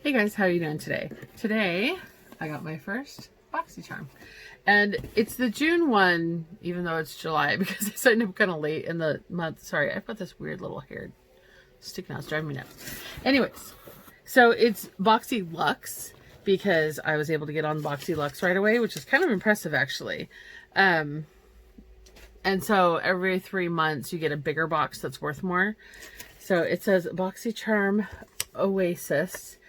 Hey guys, how are you doing today? Today, I got my first Boxy charm. And it's the June one, even though it's July, because I signed up kind of late in the month. Sorry, I've got this weird little hair sticking out. It's driving me nuts. Anyways, so it's Boxy Luxe, because I was able to get on Boxy Luxe right away, which is kind of impressive, actually. And so every 3 months, you get a bigger box that's worth more. So it says Boxy Charm Oasis.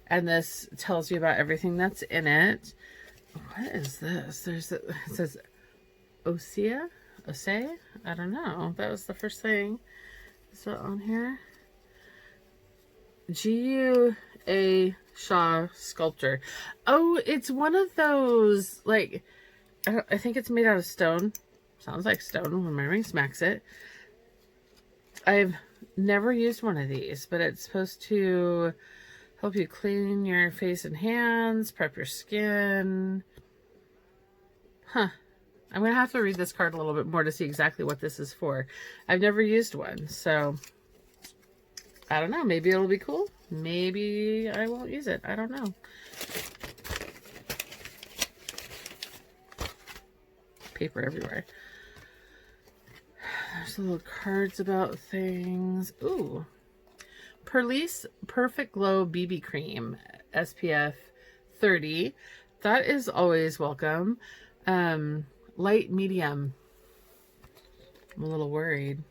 And this tells you about everything that's in it. What is this? It says Osea? I don't know. That was the first thing. Is that on here? G.U.A. Shaw Sculpture. Oh, it's one of those, like, I think it's made out of stone. Sounds like stone when my ring smacks it. I've never used one of these, but it's supposed to help you clean your face and hands, prep your skin. Huh. I'm going to have to read this card a little bit more to see exactly what this is for. I've never used one, so I don't know. Maybe it'll be cool. Maybe I won't use it. I don't know. Paper everywhere. There's little cards about things. Ooh. Perlice Perfect Glow BB Cream, SPF 30. That is always welcome. Light medium. I'm a little worried.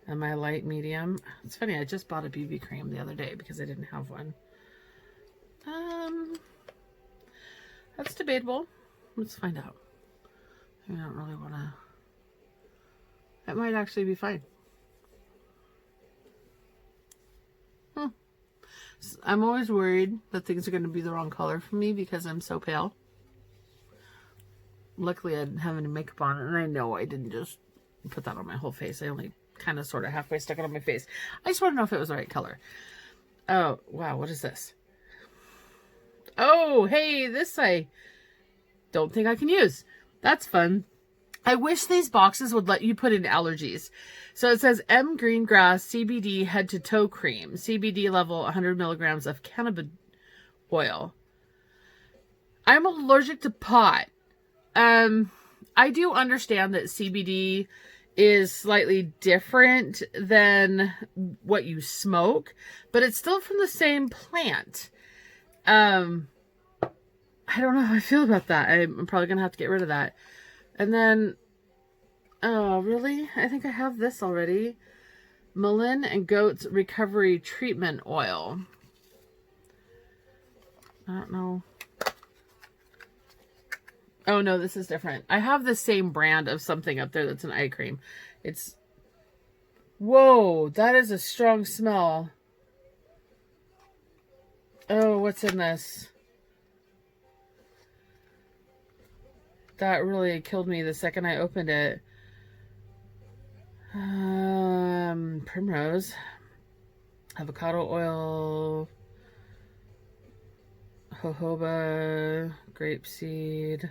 Am I light medium? It's funny, I just bought a BB cream the other day because I didn't have one. That's debatable. Let's find out. I don't really want to. That might actually be fine. I'm always worried that things are going to be the wrong color for me because I'm so pale. Luckily, I didn't have any makeup on, and I know I didn't just put that on my whole face. I only kind of sort of halfway stuck it on my face. I just want to know if it was the right color. Oh, wow. What is this? Oh, hey, this I don't think I can use. That's fun. I wish these boxes would let you put in allergies. So it says M Green Grass CBD Head to Toe Cream. CBD level 100 milligrams of cannabis oil. I'm allergic to pot. I do understand that CBD is slightly different than what you smoke, but it's still from the same plant. I don't know how I feel about that. I'm probably going to have to get rid of that. And then, oh, really? I think I have this already. Malin and Goat's Recovery Treatment Oil. I don't know. Oh, no, this is different. I have the same brand of something up there that's an eye cream. It's... Whoa, that is a strong smell. Oh, what's in this? That really killed me the second I opened it. Primrose, avocado oil, jojoba, grapeseed,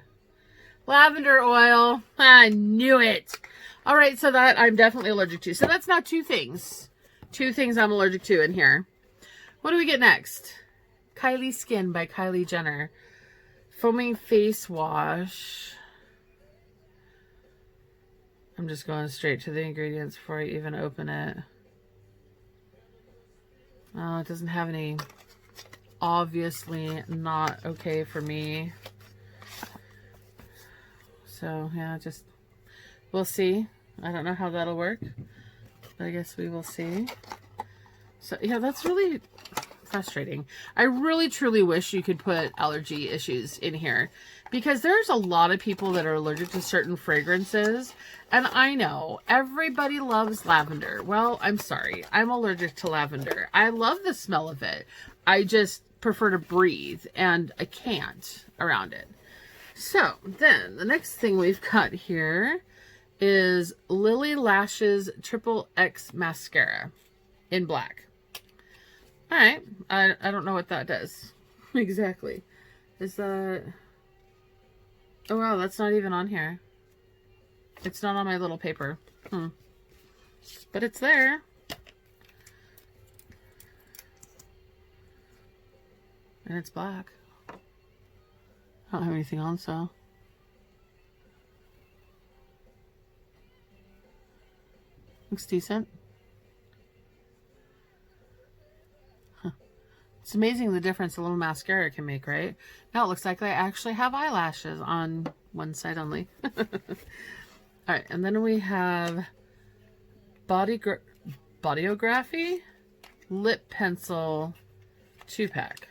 lavender oil. I knew it. All right, so that I'm definitely allergic to. So that's not two things. Two things I'm allergic to in here. What do we get next? Kylie Skin by Kylie Jenner. Foaming face wash. I'm just going straight to the ingredients before I even open it. Oh, it doesn't have any. Obviously not okay for me. So, yeah, just, we'll see. I don't know how that'll work, but I guess we will see. So, yeah, that's really frustrating. I really truly wish you could put allergy issues in here, because there's a lot of people that are allergic to certain fragrances, and I know everybody loves lavender. Well, I'm sorry, I'm allergic to lavender. I love the smell of it. I just prefer to breathe, and I can't around it. So then the next thing we've got here is Lily Lashes Triple X Mascara in black. All right, I don't know what that does exactly. Is that... Oh, wow, that's not even on here. It's not on my little paper. But it's there. And it's black. I don't have anything on, so. Looks decent. Huh. It's amazing the difference a little mascara can make, right? Now it looks like I actually have eyelashes on one side only. Alright, and then we have Bodyography Lip Pencil 2-pack.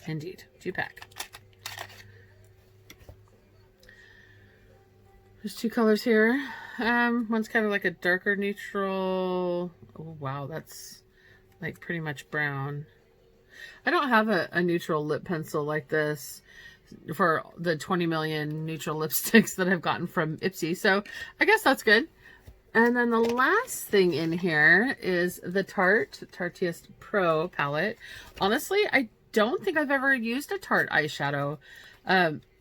Indeed, 2-pack. There's 2 colors here. One's kind of like a darker neutral. Oh, wow, that's like pretty much brown. I don't have a neutral lip pencil like this for the 20 million neutral lipsticks that I've gotten from Ipsy, so I guess that's good. And then the last thing in here is the Tarteist Pro palette. Honestly, I don't think I've ever used a Tarte eyeshadow.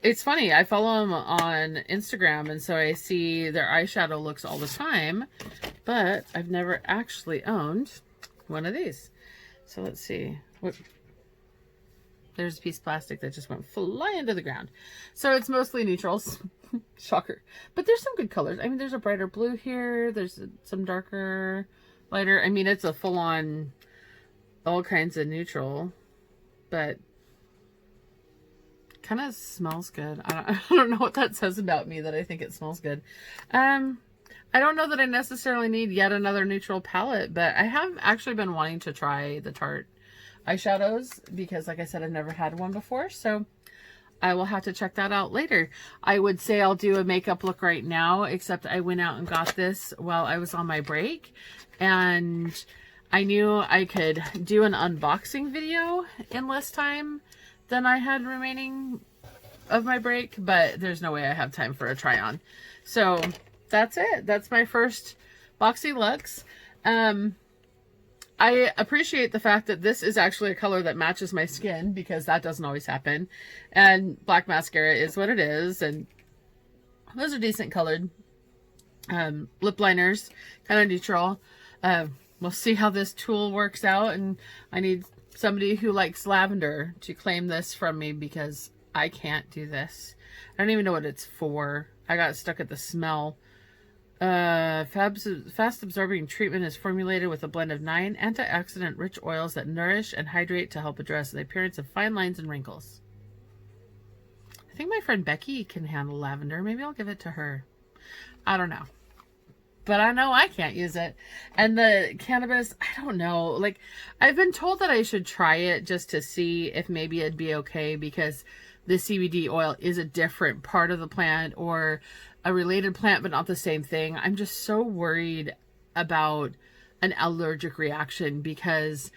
It's funny, I follow them on Instagram, and so I see their eyeshadow looks all the time, but I've never actually owned one of these. So let's see. There's a piece of plastic that just went flying to the ground. So it's mostly neutrals. Shocker. But there's some good colors. I mean, there's a brighter blue here. There's some darker, lighter. I mean, it's a full-on all kinds of neutral, but kind of smells good. I don't know what that says about me that I think it smells good. I don't know that I necessarily need yet another neutral palette, but I have actually been wanting to try the Tarte eyeshadows because, like I said, I've never had one before, so I will have to check that out later. I would say I'll do a makeup look right now, except I went out and got this while I was on my break, and I knew I could do an unboxing video in less time than I had remaining of my break, but there's no way I have time for a try on. So that's it. That's my first Boxy Luxe. I appreciate the fact that this is actually a color that matches my skin, because that doesn't always happen. And black mascara is what it is, and those are decent colored. Lip liners, kind of neutral. We'll see how this tool works out, and I need somebody who likes lavender to claim this from me, because I can't do this. I don't even know what it's for. I got stuck at the smell. Fast absorbing treatment is formulated with a blend of 9 antioxidant rich oils that nourish and hydrate to help address the appearance of fine lines and wrinkles. I think my friend Becky can handle lavender. Maybe I'll give it to her. I don't know. But I know I can't use it. And the cannabis, I don't know. Like, I've been told that I should try it just to see if maybe it'd be okay, because the CBD oil is a different part of the plant, or a related plant but not the same thing. I'm just so worried about an allergic reaction, because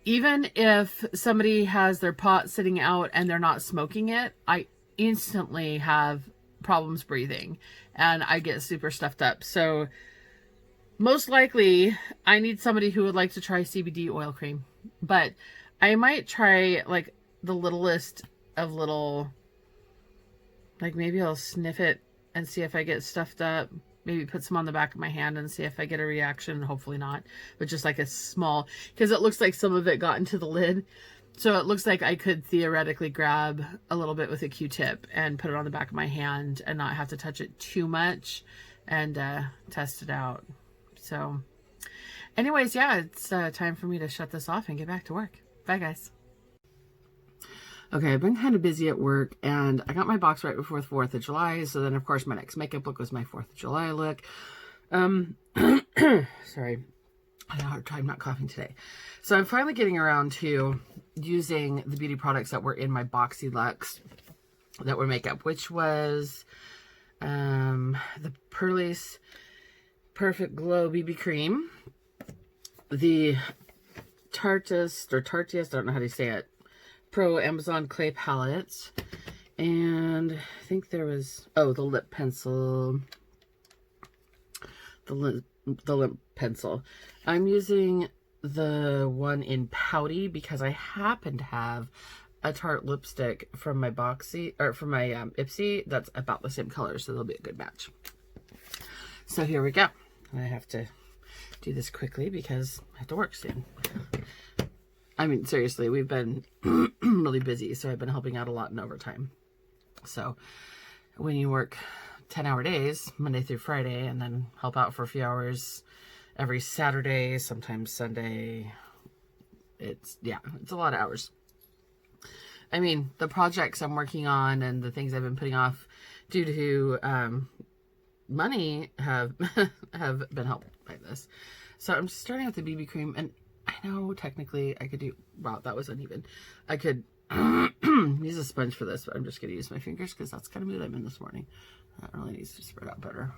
even if somebody has their pot sitting out and they're not smoking it, I instantly have problems breathing and I get super stuffed up. So most likely I need somebody who would like to try CBD oil cream, but I might try like the littlest of little, like maybe I'll sniff it and see if I get stuffed up. Maybe put some on the back of my hand and see if I get a reaction. Hopefully not, but just like a small, because it looks like some of it got into the lid. So it looks like I could theoretically grab a little bit with a Q-tip and put it on the back of my hand and not have to touch it too much, and test it out. So anyways, yeah, it's time for me to shut this off and get back to work. Bye, guys. Okay, I've been kind of busy at work, and I got my box right before the 4th of July, so then, of course, my next makeup look was my 4th of July look. Sorry, I had a hard time not coughing today. So I'm finally getting around to using the beauty products that were in my Boxy Luxe that were makeup, which was the Pearlies Perfect Glow BB Cream, the Tarteist, I don't know how to say it, Pro Amazon Clay Palettes, and I think there was, oh, the lip pencil, the lip pencil. I'm using the one in Pouty because I happen to have a Tarte lipstick from my Boxy, or from my Ipsy, that's about the same color, so they'll be a good match. So here we go. I have to do this quickly because I have to work soon. I mean, seriously, we've been really busy, so I've been helping out a lot in overtime. So when you work 10-hour days, Monday through Friday, and then help out for a few hours every Saturday, sometimes Sunday, it's a lot of hours. I mean, the projects I'm working on and the things I've been putting off due to money have been helped by this. So I'm starting with the BB cream, and I know technically I could do, wow, that was uneven. I could use a sponge for this, but I'm just going to use my fingers because that's kind of mood I'm in this morning. That really needs to spread out better.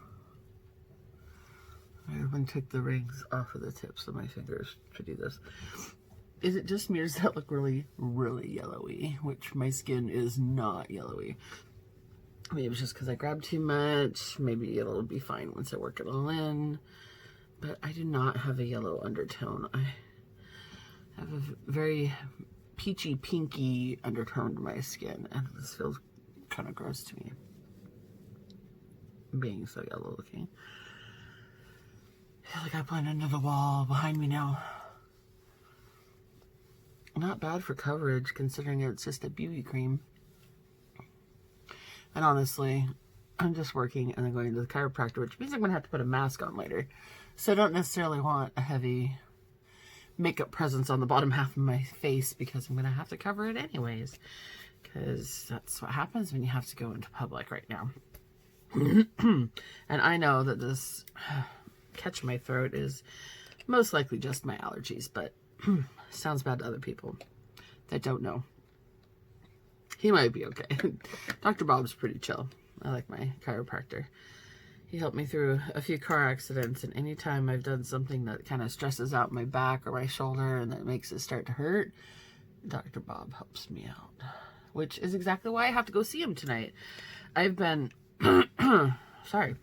I even took the rings off of the tips of my fingers to do this. Is it just mirrors that look really, really yellowy, which my skin is not yellowy. Maybe it's just because I grabbed too much. Maybe it'll be fine once I work it all in. But I do not have a yellow undertone. I have a very peachy, pinky undertone to my skin, and this feels kind of gross to me, being so yellow looking. I feel like I blend into the wall behind me now. Not bad for coverage, considering it's just a BB cream. And honestly, I'm just working and then going to the chiropractor, which means I'm going to have to put a mask on later. So I don't necessarily want a heavy makeup presence on the bottom half of my face, because I'm going to have to cover it anyways. Because that's what happens when you have to go into public right now. And I know that this catch in my throat is most likely just my allergies, but sounds bad to other people that don't know. He might be okay. Dr. Bob's pretty chill. I like my chiropractor. He helped me through a few car accidents, and anytime I've done something that kind of stresses out my back or my shoulder and that makes it start to hurt, Dr. Bob helps me out, which is exactly why I have to go see him tonight. I've been, sorry,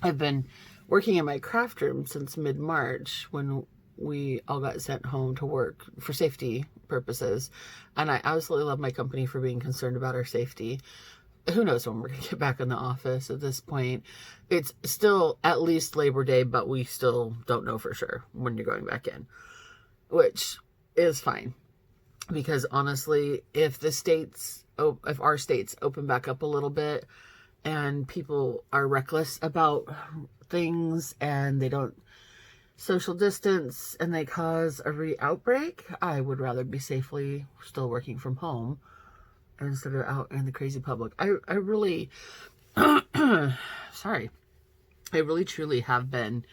I've been working in my craft room since mid-March when we all got sent home to work for safety purposes. And I absolutely love my company for being concerned about our safety. Who knows when we're going to get back in the office at this point. It's still at least Labor Day, but we still don't know for sure when you're going back in, which is fine. Because honestly, if our states open back up a little bit and people are reckless about things and they don't social distance and they cause a re-outbreak, I would rather be safely still working from home instead of out in the crazy public. I really, sorry, I really truly have been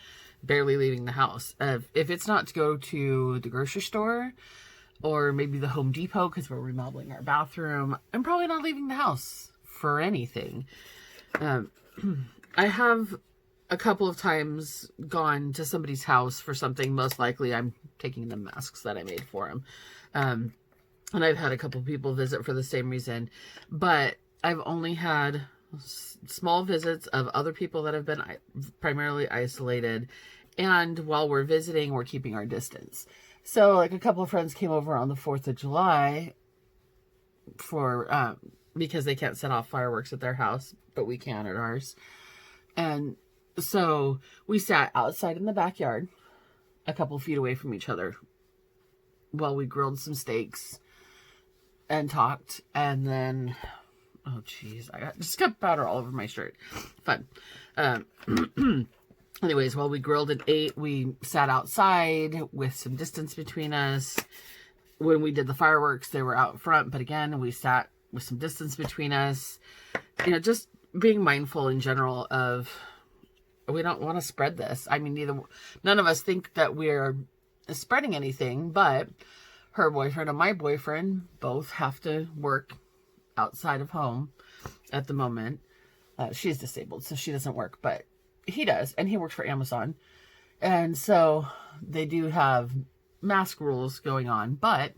barely leaving the house. If it's not to go to the grocery store or maybe the Home Depot because we're remodeling our bathroom, I'm probably not leaving the house for anything. I have a couple of times gone to somebody's house for something. Most likely I'm taking the masks that I made for them. And I've had a couple of people visit for the same reason, but I've only had small visits of other people that have been primarily isolated. And while we're visiting, we're keeping our distance. So like a couple of friends came over on the 4th of July for, because they can't set off fireworks at their house, but we can at ours. And so we sat outside in the backyard, a couple feet away from each other, while we grilled some steaks and talked. And then, oh geez, I just got powder all over my shirt. Fun. Anyways, while we grilled and ate, we sat outside with some distance between us. When we did the fireworks, they were out front, but again, we sat with some distance between us. You know, just being mindful in general of, we don't want to spread this. I mean, none of us think that we're spreading anything, but her boyfriend and my boyfriend both have to work outside of home at the moment. She's disabled, so she doesn't work, but he does, and he works for Amazon. And so they do have mask rules going on, but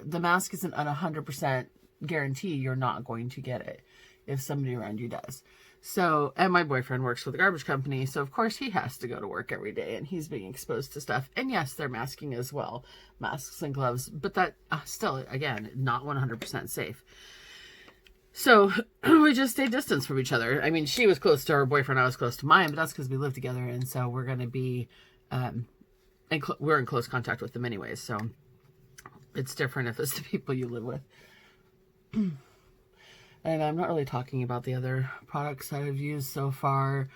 the mask isn't a 100% guarantee you're not going to get it if somebody around you does. So, and my boyfriend works for the garbage company, so of course he has to go to work every day, and he's being exposed to stuff. And yes, they're masking as well, masks and gloves, but that still, again, not 100% safe. So we just stayed distance from each other. I mean, she was close to her boyfriend, I was close to mine, but that's because we live together, and so we're going to be, we're in close contact with them anyways. So It's different if it's the people you live with. And I'm not really talking about the other products that I've used so far,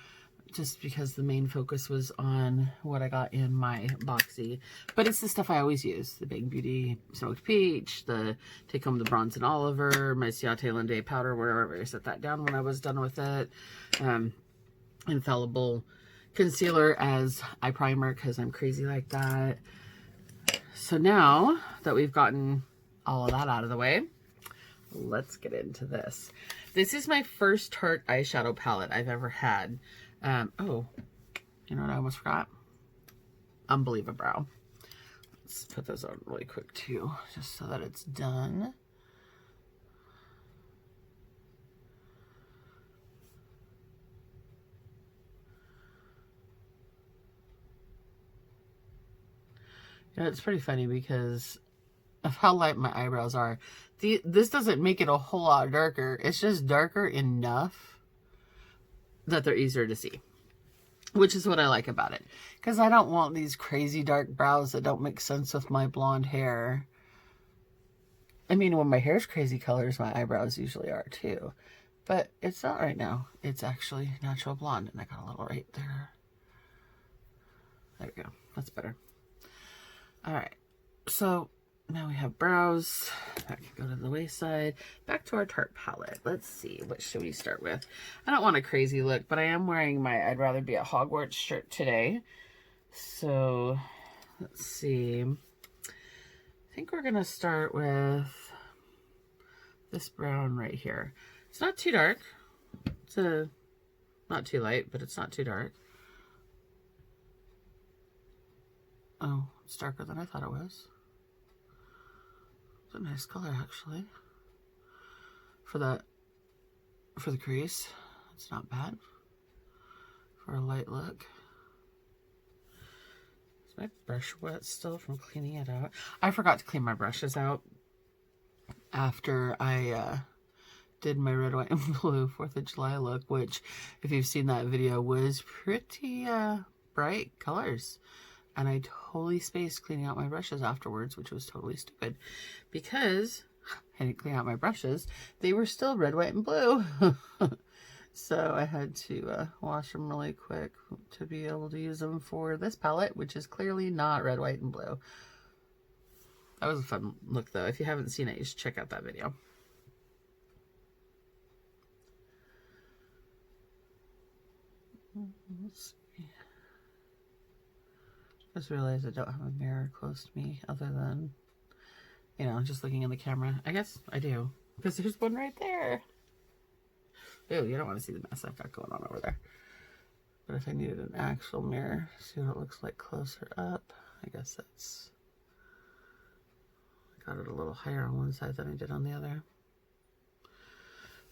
just because the main focus was on what I got in my Boxy. But it's the stuff I always use. The Big Beauty Smoked Peach, the Take Home the Bronze and Oliver, my Ciate Linde powder, wherever I set that down when I was done with it. Infallible concealer as eye primer, because I'm crazy like that. So now that we've gotten all of that out of the way, let's get into this. This is my first Tarte eyeshadow palette I've ever had. Oh, you know what I almost forgot? Unbelievable. Let's put those on really quick too, just so that it's done. You know, it's pretty funny because of how light my eyebrows are. This doesn't make it a whole lot darker. It's just darker enough that they're easier to see, which is what I like about it. Because I don't want these crazy dark brows that don't make sense with my blonde hair. I mean, when my hair's crazy colors, my eyebrows usually are too. But it's not right now. It's actually natural blonde, and I got a little right there. There we go. That's better. All right. So now we have brows. That can go to the wayside. Back to our Tarte palette. Let's see. What should we start with? I don't want a crazy look, but I am wearing my I'd Rather Be at Hogwarts shirt today. So let's see. I think we're going to start with this brown right here. It's not too dark. It's not too light, but it's not too dark. Oh, it's darker than I thought it was. It's a nice color, actually. For the crease, it's not bad. For a light look. Is my brush wet still from cleaning it out? I forgot to clean my brushes out after I did my red, white, and blue 4th of July look, which, if you've seen that video, was pretty bright colors. And I totally spaced cleaning out my brushes afterwards, which was totally stupid because I didn't clean out my brushes. They were still red, white, and blue. So I had to wash them really quick to be able to use them for this palette, which is clearly not red, white, and blue. That was a fun look, though. If you haven't seen it, you should check out that video. Let's see. Just realized I don't have a mirror close to me other than, you know, just looking in the camera. I guess I do, because there's one right there. Ew, you don't want to see the mess I've got going on over there. But if I needed an actual mirror, see what it looks like closer up, I guess that's, I got it a little higher on one side than I did on the other.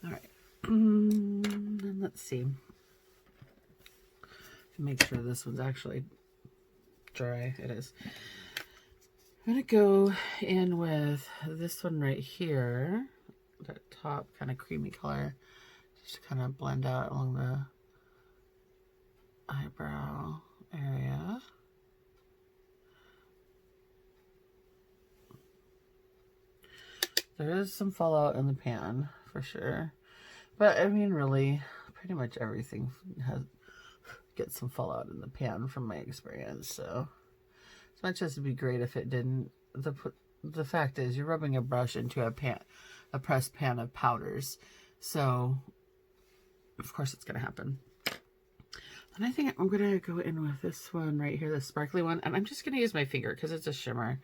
All right, and let's see. Make sure this one's actually dry. It is. I'm gonna go in with this one right here, that top kind of creamy color, just to kind of blend out along the eyebrow area. There is some fallout in the pan for sure, but I mean, really, pretty much everything gets some fallout in the pan from my experience. So as much as it'd be great if it didn't, the fact is you're rubbing a brush into a pressed pan of powders, so of course it's gonna happen. And I think I'm gonna go in with this one right here, the sparkly one, and I'm just gonna use my finger because it's a shimmer,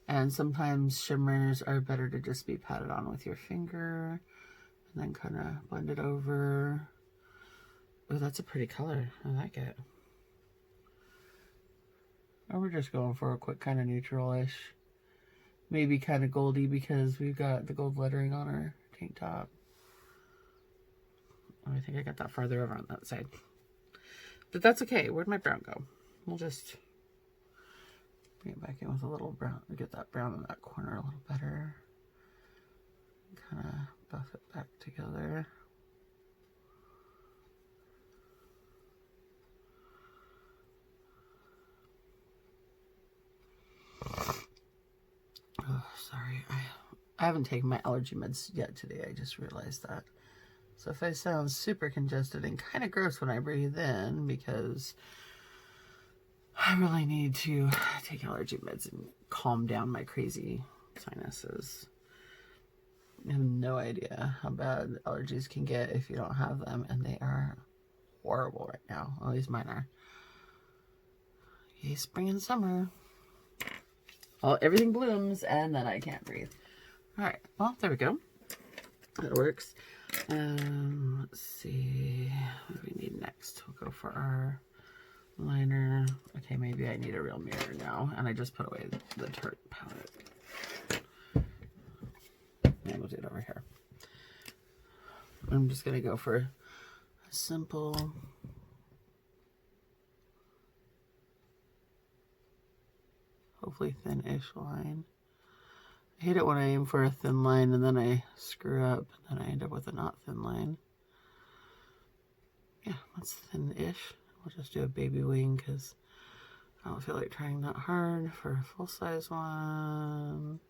and sometimes shimmers are better to just be patted on with your finger and then kind of blend it over. Oh, that's a pretty color. I like it. Or we're just going for a quick kind of neutral-ish. Maybe kind of goldy because we've got the gold lettering on our tank top. Oh, I think I got that farther over on that side. But that's okay. Where'd my brown go? We'll just bring it back in with a little brown. Get that brown in that corner a little better. Kind of buff it back together. Oh, sorry. I haven't taken my allergy meds yet today. I just realized that. So if I sound super congested and kind of gross when I breathe in, because I really need to take allergy meds and calm down my crazy sinuses. I have no idea how bad allergies can get if you don't have them, and they are horrible right now. At least mine are. Yay, spring and summer. Well, everything blooms, and then I can't breathe. All right, well, there we go. That works. Let's see what do we need next. We'll go for our liner. Okay, maybe I need a real mirror now, and I just put away the Tarte palette. And we'll do it over here. I'm just gonna go for a simple hopefully thin-ish line. I hate it when I aim for a thin line and then I screw up and then I end up with a not thin line. Yeah, that's thin-ish. We'll just do a baby wing because I don't feel like trying that hard for a full-size one.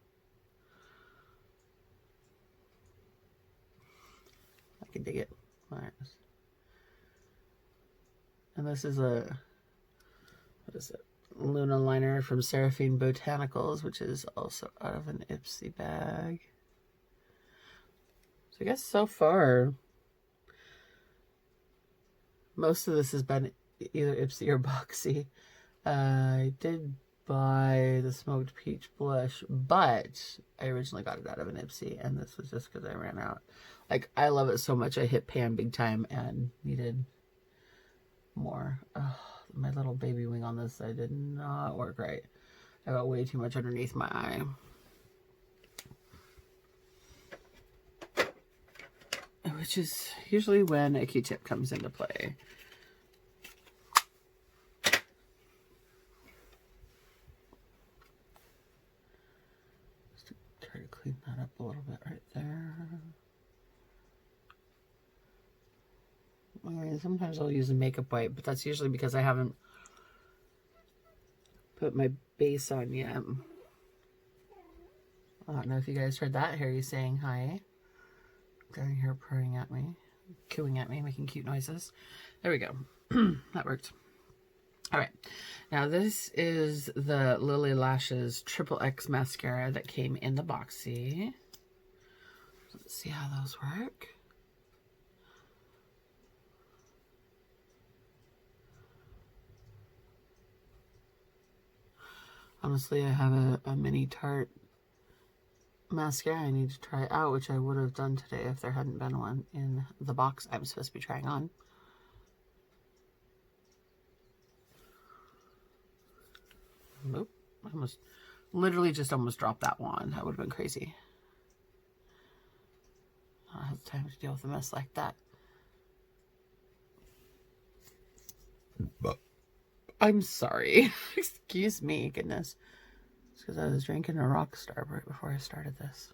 I can dig it. All right. And this is a, what is it? Luna liner from Seraphine Botanicals, which is also out of an Ipsy bag. So I guess so far, most of this has been either Ipsy or Boxy. I did buy the Smoked Peach Blush, but I originally got it out of an Ipsy, and this was just because I ran out. Like, I love it so much, I hit pan big time and needed more. Oh, my little baby wing on this side did not work right. I got way too much underneath my eye. Which is usually when a Q-tip comes into play. Just to try to clean that up a little bit right there. I mean, sometimes I'll use a makeup wipe, but that's usually because I haven't put my base on yet. I don't know if you guys heard that. Harry saying hi. Down here purring at me, cooing at me, making cute noises. There we go. That worked. All right. Now this is the Lily Lashes Triple X mascara that came in the Boxy. Let's see how those work. Honestly, I have a mini Tarte mascara I need to try out, which I would have done today if there hadn't been one in the box I'm supposed to be trying on. Nope. I literally just almost dropped that one. That would have been crazy. I don't have time to deal with a mess like that. But I'm sorry. Excuse me, goodness. It's because I was drinking a Rockstar right before I started this.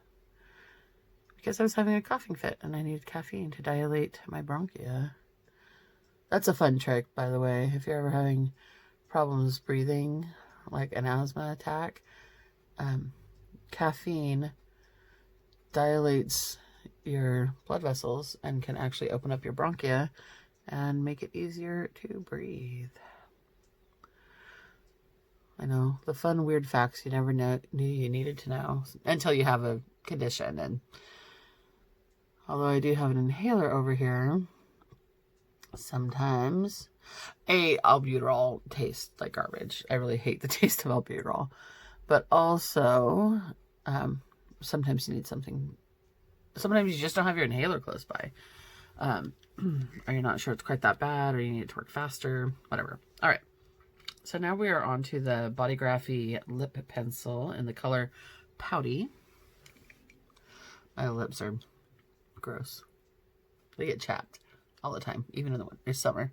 Because I was having a coughing fit and I needed caffeine to dilate my bronchia. That's a fun trick, by the way. If you're ever having problems breathing, like an asthma attack, caffeine dilates your blood vessels and can actually open up your bronchia and make it easier to breathe. I know, the fun, weird facts you never knew you needed to know until you have a condition. And although I do have an inhaler over here, sometimes albuterol tastes like garbage. I really hate the taste of albuterol. But also, sometimes you need something. Sometimes you just don't have your inhaler close by. Or you're not sure it's quite that bad, or you need it to work faster, whatever. All right. So now we are on to the Bodygraphy lip pencil in the color Pouty. My lips are gross. They get chapped all the time, even in the winter, summer.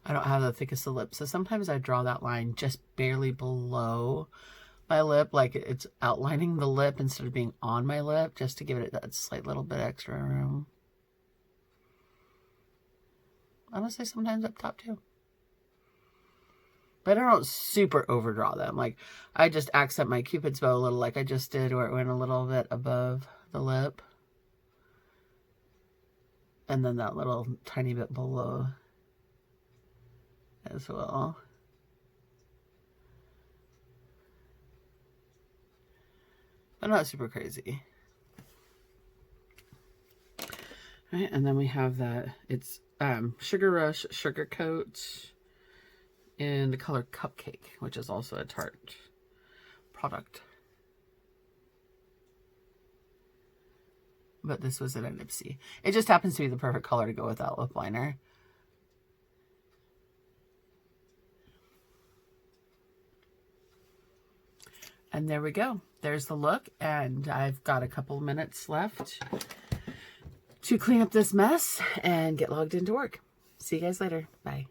I don't have the thickest of lips, so sometimes I draw that line just barely below my lip, like it's outlining the lip instead of being on my lip, just to give it that slight little bit extra room. Honestly, sometimes up top too. But I don't super overdraw them. Like, I just accent my Cupid's bow a little, like I just did, where it went a little bit above the lip. And then that little tiny bit below as well. But not super crazy. Right, and then we have that, it's Sugar Rush Sugar Coat in the color Cupcake, which is also a Tarte product. But this was in a Nipsey. It just happens to be the perfect color to go with that lip liner. And there we go. There's the look, and I've got a couple minutes left to clean up this mess and get logged into work. See you guys later. Bye.